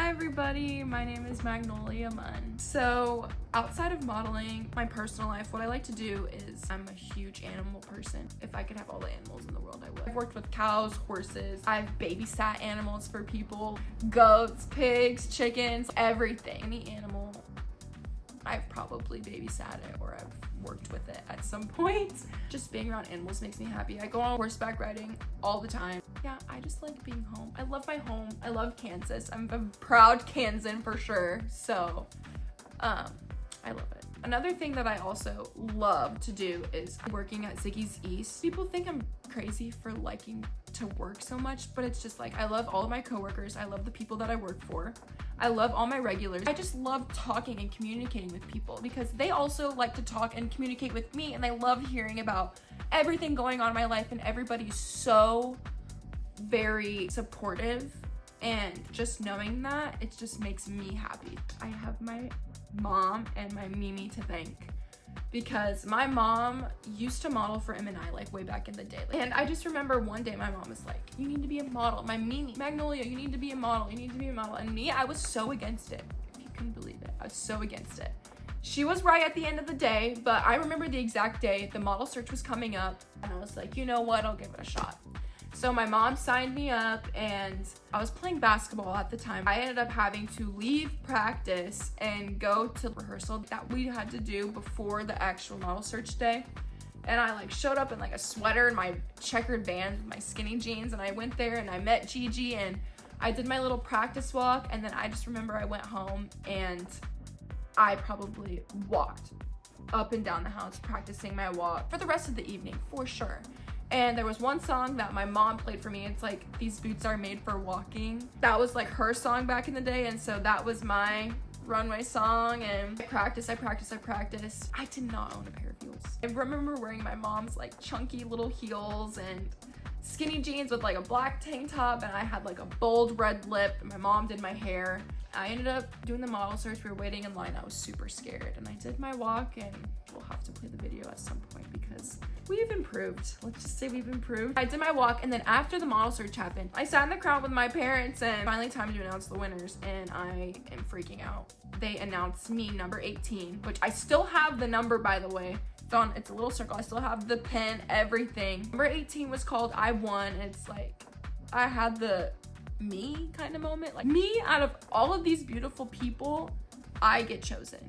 Hi everybody, my name is Magnolia Munn. So outside of modeling, my personal life, what I like to do is I'm a huge animal person. If I could have all the animals in the world, I would. I've worked with cows, horses, I've babysat animals for people, goats, pigs, chickens, everything. Any animal, I've probably babysat it or I've worked with it at some point. Just being around animals makes me happy. I go on horseback riding all the time. Yeah, I just like being home. I love my home. I love Kansas. I'm a proud Kansan for sure. So, I love it. Another thing that I also love to do is working at Ziggy's East. People think I'm crazy for liking to work so much, but it's just like, I love all of my coworkers. I love the people that I work for. I love all my regulars. I just love talking and communicating with people because they also like to talk and communicate with me, and I love hearing about everything going on in my life, and everybody's so very supportive, and just knowing that, it just makes me happy. I have my mom and my Mimi to thank because my mom used to model for M&I like way back in the day. And I just remember one day my mom was like, you need to be a model. My Mimi, Magnolia, you need to be a model. You need to be a model. And me, I was so against it. If you can believe it, I was so against it. She was right at the end of the day, but I remember the exact day the model search was coming up and I was like, you know what, I'll give it a shot. So my mom signed me up and I was playing basketball at the time. I ended up having to leave practice and go to rehearsal that we had to do before the actual model search day. And I like showed up in like a sweater and my checkered band with my skinny jeans, and I went there and I met Gigi and I did my little practice walk, and then I just remember I went home and I probably walked up and down the house practicing my walk for the rest of the evening for sure. And there was one song that my mom played for me. It's like, these boots are made for walking. That was like her song back in the day. And so that was my runway song. And I practiced. I did not own a pair of heels. I remember wearing my mom's like chunky little heels and skinny jeans with like a black tank top. And I had like a bold red lip. And my mom did my hair. I ended up doing the model search. We were waiting in line. I was super scared. And I did my walk, and we'll have to play the video at some point because we've improved. Let's just say we've improved. I did my walk, and then after the model search happened, I sat in the crowd with my parents, and finally time to announce the winners, and I am freaking out. They announced me number 18, which I still have the number, by the way. It's a little circle. I still have the pin, everything. Number 18 was called I Won, and it's like, I had the me kind of moment. Like, me, out of all of these beautiful people, I get chosen.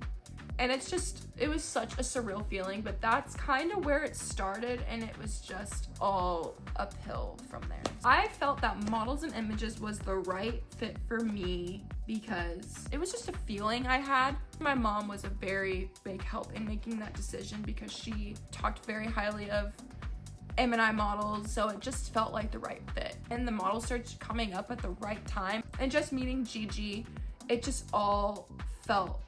And it was such a surreal feeling, but that's kind of where it started, and it was just all uphill from there. I felt that Models and Images was the right fit for me because it was just a feeling I had. My mom was a very big help in making that decision because she talked very highly of M&I Models, so it just felt like the right fit. And the model search coming up at the right time, and just meeting Gigi, it just all felt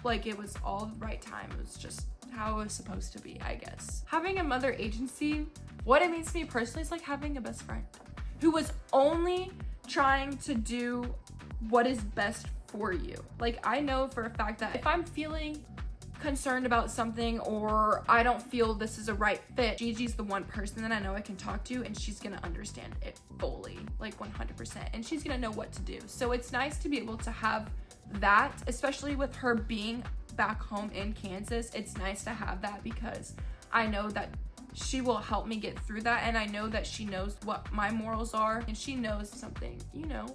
like it was all the right time. It was just how it was supposed to be, I guess. Having a mother agency, what it means to me personally is like having a best friend who was only trying to do what is best for you. Like, I know for a fact that if I'm feeling concerned about something or I don't feel this is a right fit, Gigi's the one person that I know I can talk to, and she's gonna understand it fully, like 100%, and she's gonna know what to do. So it's nice to be able to have that, especially with her being back home in Kansas. It's nice to have that because I know that she will help me get through that, and I know that she knows what my morals are, and she knows something, you know,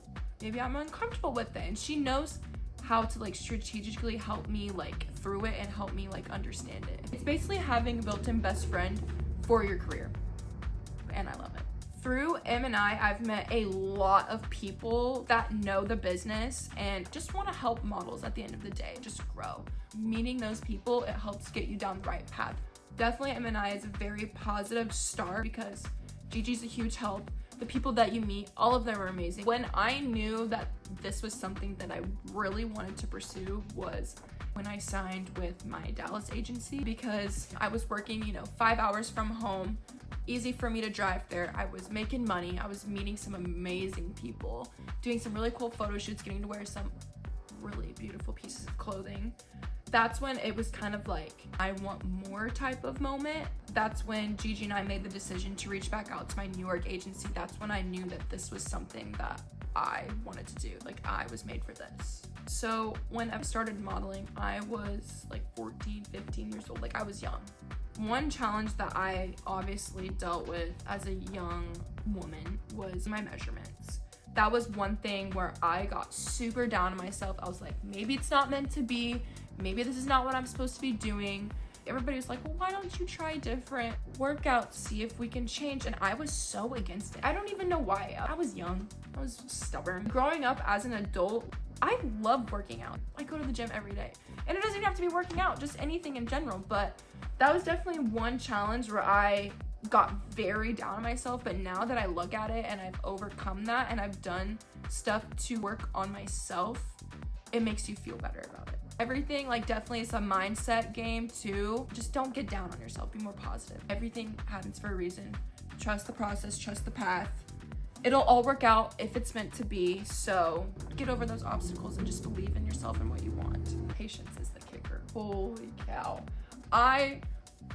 maybe I'm uncomfortable with it, and she knows how to like strategically help me like through it and help me like understand it. It's basically having a built-in best friend for your career, and I love it. Through M&I, I've met a lot of people that know the business and just want to help models at the end of the day, just grow. Meeting those people, it helps get you down the right path. Definitely M&I is a very positive start because Gigi's a huge help. The people that you meet, all of them are amazing. When I knew that this was something that I really wanted to pursue was when I signed with my Dallas agency, because I was working, 5 hours from home, easy for me to drive there. I was making money. I was meeting some amazing people, doing some really cool photo shoots, getting to wear some really beautiful pieces of clothing. That's when it was kind of like, I want more type of moment. That's when Gigi and I made the decision to reach back out to my New York agency. That's when I knew that this was something that I wanted to do. Like, I was made for this. So when I started modeling, I was like 14, 15 years old. Like, I was young. One challenge that I obviously dealt with as a young woman was my measurements. That was one thing where I got super down on myself. I was like, maybe it's not meant to be. Maybe this is not what I'm supposed to be doing. Everybody was like, well, why don't you try different workouts, see if we can change? And I was so against it. I don't even know why. I was young. I was stubborn. Growing up as an adult, I love working out. I go to the gym every day. And it doesn't even have to be working out, just anything in general. But that was definitely one challenge where I got very down on myself. But now that I look at it and I've overcome that and I've done stuff to work on myself, it makes you feel better about it. Everything, like, definitely is a mindset game too. Just don't get down on yourself. Be more positive. Everything happens for a reason. Trust the process, trust the path. It'll all work out if it's meant to be. So get over those obstacles and just believe in yourself and what you want. Patience is the kicker. Holy cow. I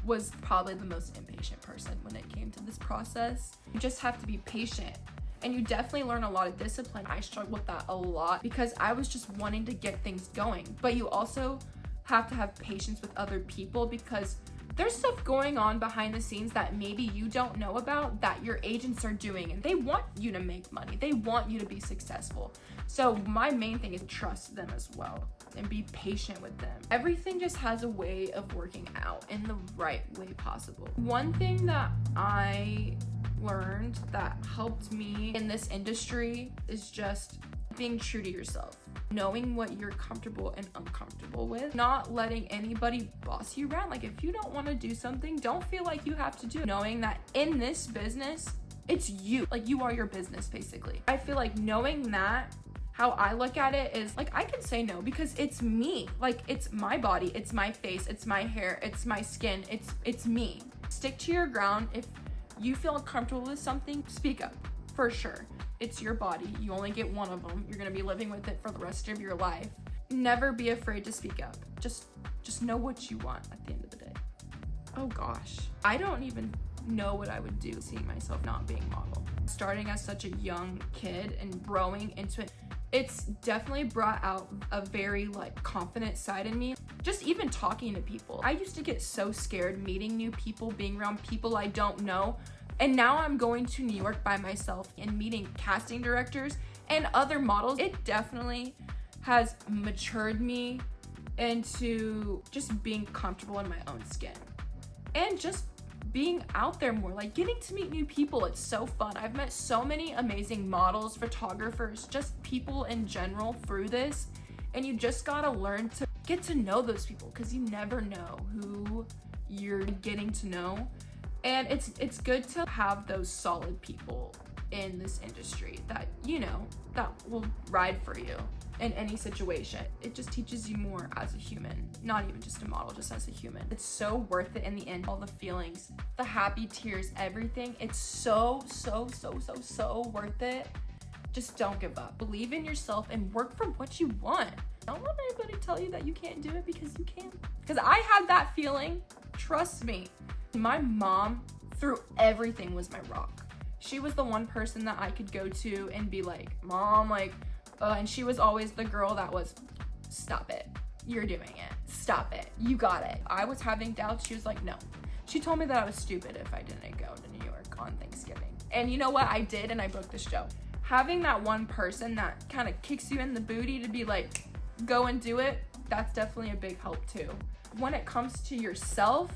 was probably the most impatient person when it came to this process. You just have to be patient. And you definitely learn a lot of discipline. I struggled with that a lot because I was just wanting to get things going. But you also have to have patience with other people because there's stuff going on behind the scenes that maybe you don't know about that your agents are doing, and they want you to make money. They want you to be successful. So my main thing is trust them as well and be patient with them. Everything just has a way of working out in the right way possible. One thing that I learned that helped me in this industry is just being true to yourself, knowing what you're comfortable and uncomfortable with, not letting anybody boss you around. Like, if you don't want to do something, don't feel like you have to do it. Knowing that in this business, it's you. Like, you are your business, basically. I feel like knowing that, how I look at it is like, I can say no because it's me. Like, it's my body, it's my face, it's my hair, it's my skin, it's me. Stick to your ground. If you feel uncomfortable with something, speak up, for sure. It's your body. You only get one of them. You're gonna be living with it for the rest of your life. Never be afraid to speak up. Just know what you want at the end of the day. Oh gosh, I don't even know what I would do seeing myself not being model. Starting as such a young kid and growing into it, it's definitely brought out a very like confident side in me. Just even talking to people. I used to get so scared meeting new people, being around people I don't know. And now I'm going to New York by myself and meeting casting directors and other models. It definitely has matured me into just being comfortable in my own skin and just being out there more, like getting to meet new people. It's so fun. I've met so many amazing models, photographers, just people in general through this. And you just gotta learn to get to know those people because you never know who you're getting to know. And it's good to have those solid people in this industry that, you know, that will ride for you in any situation. It just teaches you more as a human, not even just a model, just as a human. It's so worth it in the end. All the feelings, the happy tears, everything. It's so worth it. Just don't give up. Believe in yourself and work for what you want. Don't let anybody tell you that you can't do it because you can. Because I had that feeling. Trust me. My mom, through everything, was my rock. She was the one person that I could go to and be like, Mom, like, and she was always the girl that was, stop it. You're doing it. Stop it. You got it. I was having doubts. She was like, no. She told me that I was stupid if I didn't go to New York on Thanksgiving. And you know what? I did, and I broke this show. Having that one person that kind of kicks you in the booty to be like, go and do it, that's definitely a big help too. When it comes to yourself,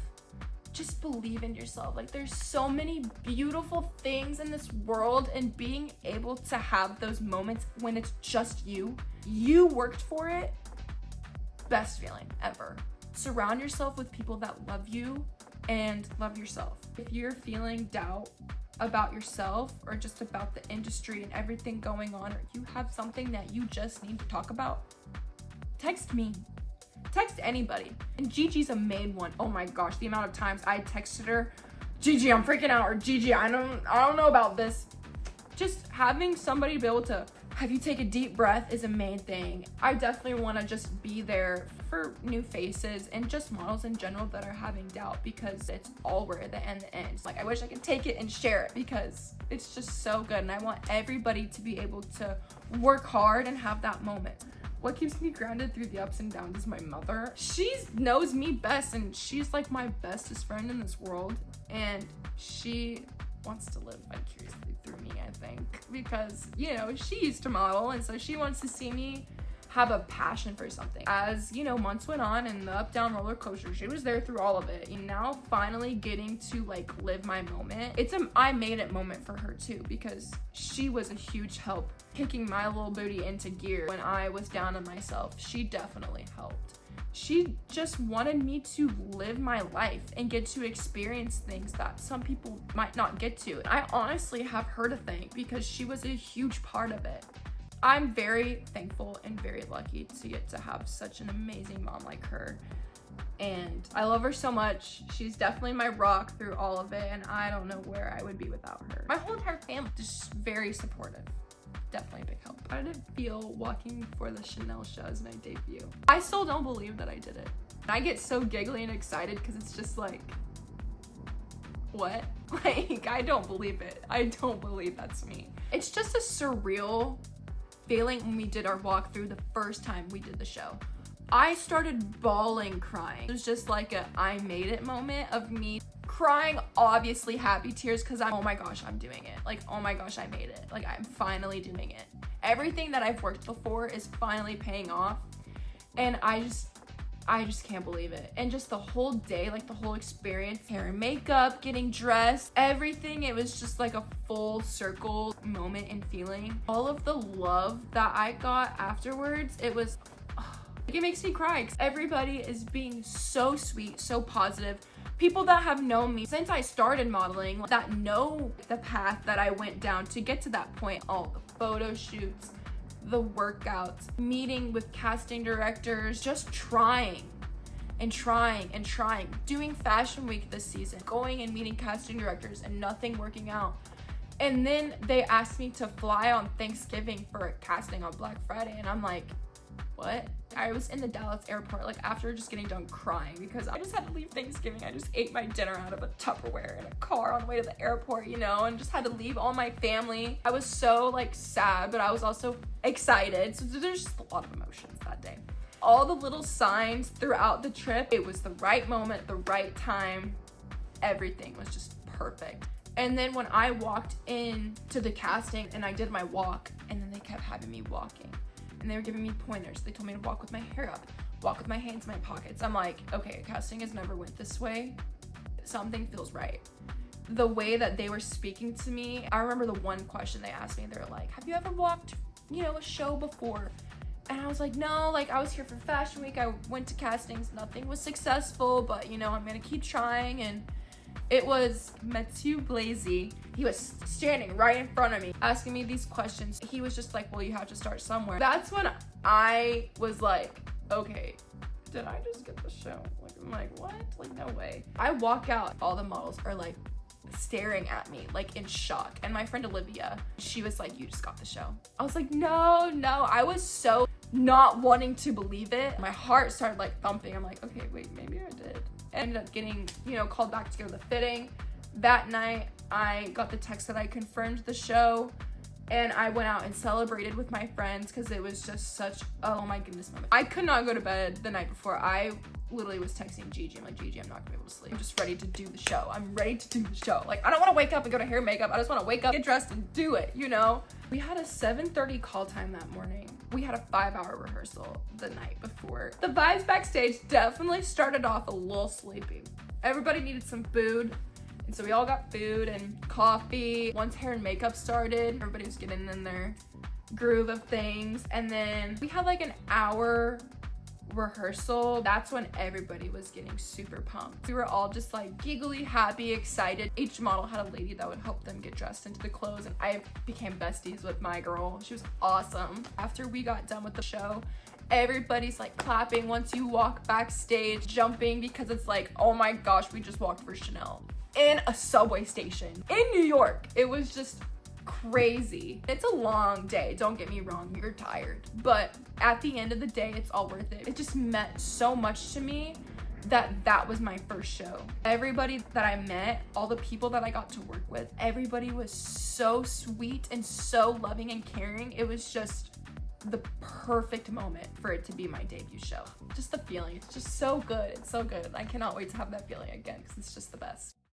just believe in yourself. Like, there's so many beautiful things in this world, and being able to have those moments when it's just you worked for it, best feeling ever. Surround yourself with people that love you and love yourself. If you're feeling doubt about yourself or just about the industry and everything going on, or you have something that you just need to talk about, text me. Text anybody. And Gigi's a main one. Oh my gosh, the amount of times I texted her, Gigi, I'm freaking out, or Gigi, I don't know about this. Just having somebody be able to have you take a deep breath is a main thing. I definitely want to just be there for new faces and just models in general that are having doubt, because it's all where the end ends. Like, I wish I could take it and share it because it's just so good, and I want everybody to be able to work hard and have that moment. What keeps me grounded through the ups and downs is my mother. She knows me best, and she's like my bestest friend in this world, and she wants to live vicariously through me, I think, because, you know, she used to model, and so she wants to see me have a passion for something. As, you know, months went on and the up-down roller coaster, she was there through all of it. And now finally getting to like live my moment, it's a I made it moment for her too, because she was a huge help kicking my little booty into gear when I was down on myself. She definitely helped. She just wanted me to live my life and get to experience things that some people might not get to. I honestly have her to thank because she was a huge part of it. I'm very thankful and very lucky to get to have such an amazing mom like her. And I love her so much. She's definitely my rock through all of it, and I don't know where I would be without her. My whole entire family just very supportive. Definitely a big help. How did it feel walking for the Chanel show as my debut? I still don't believe that I did it. I get so giggly and excited because it's just like, what? Like, I don't believe it. I don't believe that's me. It's just a surreal feeling when we did our walkthrough the first time we did the show. I started bawling, crying. It was just like a I made it moment of me crying, obviously happy tears, because oh my gosh, I'm doing it. Like, oh my gosh, I made it. Like, I'm finally doing it. Everything that I've worked before is finally paying off, and I just can't believe it. And just the whole day, like the whole experience, hair and makeup, getting dressed, everything, it was just like a full circle moment and feeling. All of the love that I got afterwards, it was, it makes me cry. Everybody is being so sweet, so positive. People that have known me since I started modeling, that know the path that I went down to get to that point, all the photo shoots, the workouts, meeting with casting directors, just trying and trying and trying, doing fashion week this season, going and meeting casting directors and nothing working out. And then they asked me to fly on Thanksgiving for a casting on Black Friday, and I'm like, what? I was in the Dallas airport, like, after just getting done crying because I just had to leave Thanksgiving. I just ate my dinner out of a Tupperware in a car on the way to the airport, you know, and just had to leave all my family. I was so like sad, but I was also excited. So there's just a lot of emotions that day. All the little signs throughout the trip, it was the right moment, the right time. Everything was just perfect. And then when I walked in to the casting and I did my walk, and then they kept having me walking. And they were giving me pointers. They told me to walk with my hair up, walk with my hands in my pockets. I'm like, okay, casting has never went this way. Something feels right. The way that they were speaking to me, I remember the one question they asked me, they were like, have you ever walked, you know, a show before? And I was like, no, like, I was here for fashion week. I went to castings, nothing was successful, but you know, I'm gonna keep trying. And it was Mathieu Blazy. He was standing right in front of me, asking me these questions. He was just like, well, you have to start somewhere. That's when I was like, okay, did I just get the show? Like, I'm like, what? Like, no way. I walk out, all the models are like staring at me, like in shock. And my friend Olivia, she was like, you just got the show. I was like, no. I was so not wanting to believe it. My heart started like thumping. I'm like, okay, wait, maybe I did. Ended up getting, you know, called back to go to the fitting. That night, I got the text that I confirmed the show, and I went out and celebrated with my friends because it was just such, oh my goodness moment. I could not go to bed the night before. I literally was texting Gigi. I'm like, Gigi, I'm not gonna be able to sleep. I'm just ready to do the show. I'm ready to do the show. Like, I don't want to wake up and go to hair and makeup. I just want to wake up, get dressed, and do it, you know? We had a 7:30 call time that morning. We had a 5-hour rehearsal the night before. The vibes backstage definitely started off a little sleepy. Everybody needed some food, and so we all got food and coffee. Once hair and makeup started, everybody was getting in their groove of things, and then we had like an hour rehearsal. That's when everybody was getting super pumped. We were all just like giggly, happy, excited. Each model had a lady that would help them get dressed into the clothes, and I became besties with my girl. She was awesome. After we got done with the show, everybody's like clapping once you walk backstage, jumping, because it's like, oh my gosh, we just walked for Chanel in a subway station in New York. It was just crazy. It's a long day, don't get me wrong, you're tired. But at the end of the day, it's all worth it. It just meant so much to me that was my first show. Everybody that I met, all the people that I got to work with, everybody was so sweet and so loving and caring. It was just the perfect moment for it to be my debut show. Just the feeling, it's just so good. It's so good. I cannot wait to have that feeling again because it's just the best.